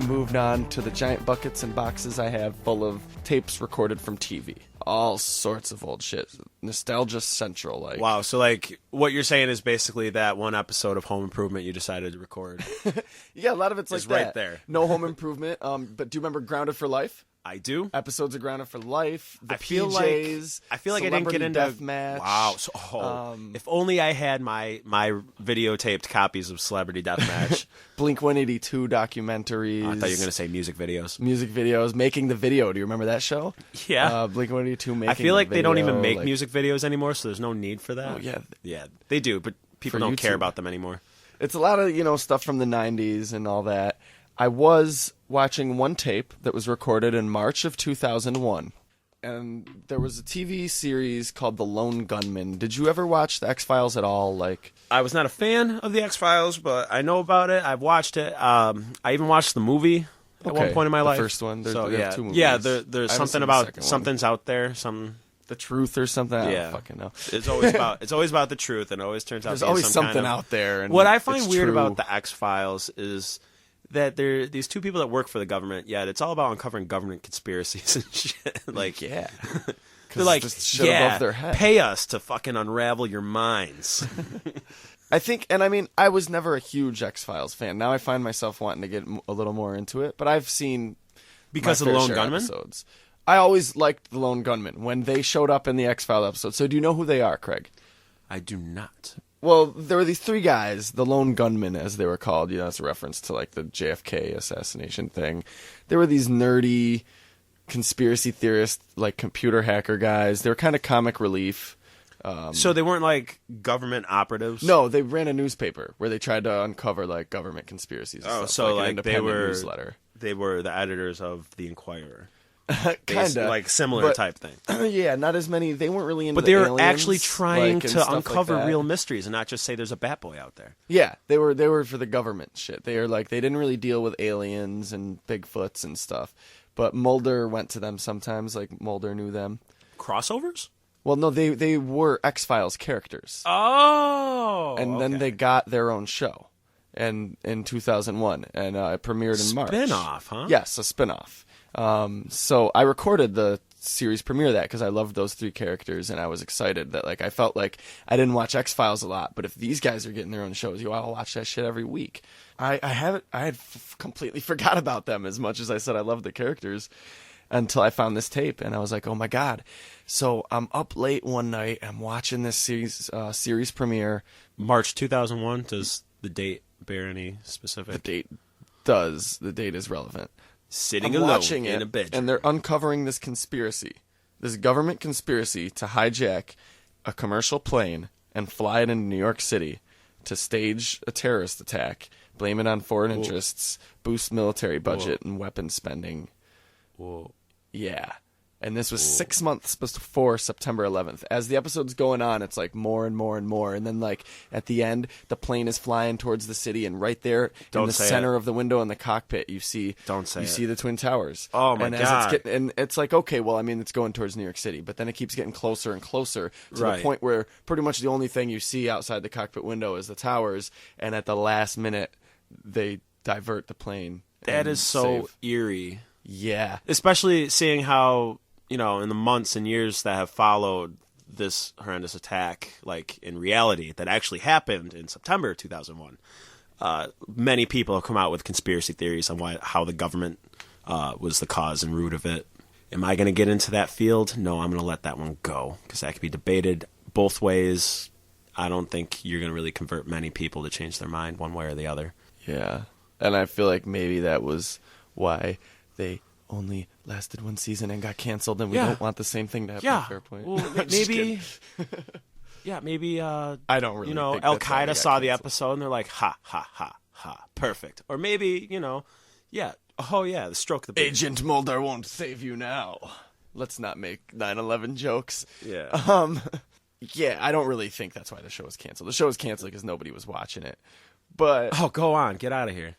moved on to the giant buckets and boxes I have full of tapes recorded from TV. All sorts of old shit. Nostalgia Central, like. Wow, so like what you're saying is basically that one episode of Home Improvement you decided to record. Yeah, a lot of it's like Is that. right there. No Home Improvement. But do you remember Grounded for Life? I do. Episodes of Grounded for Life. The I feel PJs. I didn't get into Deathmatch. Wow. So, if only I had my videotaped copies of Celebrity Deathmatch. Blink 182 documentaries. I thought you were going to say music videos. Music videos. Making the Video. Do you remember that show? Yeah. Blink 182 Making I feel like the they don't Video, even make like- music videos anymore, so there's no need for that. Oh, yeah. Yeah, they do, but people For don't care YouTube. about them anymore. It's a lot of, stuff from the 90s and all that. I was watching one tape that was recorded in March of 2001. And there was a TV series called The Lone Gunmen. Did you ever watch The X-Files at all? Like, I was not a fan of the X-Files, but I know about it. I've watched it. I even watched the movie at one point in my life. The first one. There yeah, are two movies. yeah. There's I haven't something seen the about second one. something's out there. Some The truth or something? I yeah, don't fucking know. It's always about the truth, and it always turns out There's to be always some something kind of, out there. And what I find it's weird true. about the X-Files is that there are these two people that work for the government. Yet it's all about uncovering government conspiracies and shit. Like, yeah. they're like, it's just shit above their head. pay us to fucking unravel your minds. I think, and I mean, I was never a huge X-Files fan. Now I find myself wanting to get a little more into it, but I've seen Because my of the fair Lone share Gunmen? episodes. I always liked the Lone Gunmen when they showed up in the X-Files episode. So do you know who they are, Craig? I do not. Well, there were these three guys, the Lone Gunmen, as they were called. It's a reference to like the JFK assassination thing. They were these nerdy conspiracy theorist, like computer hacker guys. They were kind of comic relief. So they weren't like government operatives? No, they ran a newspaper where they tried to uncover like government conspiracies. And stuff, so an like they independent were newsletter. They were the editors of the Inquirer. Kind of like similar type thing. Yeah, not as many. They weren't really into But they were aliens, actually trying like, and to stuff uncover like that. real mysteries and not just say there's a bat boy out there. Yeah, they were for the government shit. They are like they didn't really deal with aliens and Bigfoots and stuff. But Mulder went to them sometimes. Like Mulder knew them. Crossovers? Well, no, they were X-Files characters. Oh, And then they got their own show, in 2001, and it premiered in March. Spinoff, huh? Yes, a spinoff. So I recorded the series premiere of that because I loved those three characters, and I was excited that like I felt like I didn't watch X-Files a lot, but if these guys are getting their own shows, I'll watch that shit every week. I had completely forgot about them as much as I said I loved the characters until I found this tape, and I was like, oh my god. So I'm up late one night, I'm watching this series premiere. March 2001. Does the date bear any specific? The date is relevant. Sitting I'm alone watching in it, a bedroom. and they're uncovering this conspiracy, this government conspiracy to hijack a commercial plane and fly it into New York City to stage a terrorist attack, blame it on foreign interests, boost military budget and weapons spending. Whoa. Yeah. And this was 6 months before September 11th. As the episode's going on, it's like more and more and more. And then like at the end, the plane is flying towards the city, and right there in the center of the window in the cockpit, you see the Twin Towers. Oh my God. And it's like, okay, well, I mean, it's going towards New York City, but then it keeps getting closer and closer to the point where pretty much the only thing you see outside the cockpit window is the towers. And at the last minute, they divert the plane. That is so eerie. Yeah. Especially seeing how, in the months and years that have followed this horrendous attack, like in reality, that actually happened in September 2001, many people have come out with conspiracy theories on how the government was the cause and root of it. Am I going to get into that field? No, I'm going to let that one go, because that could be debated both ways. I don't think you're going to really convert many people to change their mind one way or the other. Yeah. And I feel like maybe that was why they only lasted one season and got canceled, and we don't want the same thing to happen. Fair point. Well, maybe. Maybe. I don't really. Think Al that's why Qaeda they saw got the canceled. episode and they're like, ha ha ha ha, perfect. Or maybe the stroke of the beat. Agent Mulder won't save you now. Let's not make 9/11 jokes. Yeah. Yeah, I don't really think that's why the show was canceled. The show was canceled because nobody was watching it. But Go on, get out of here.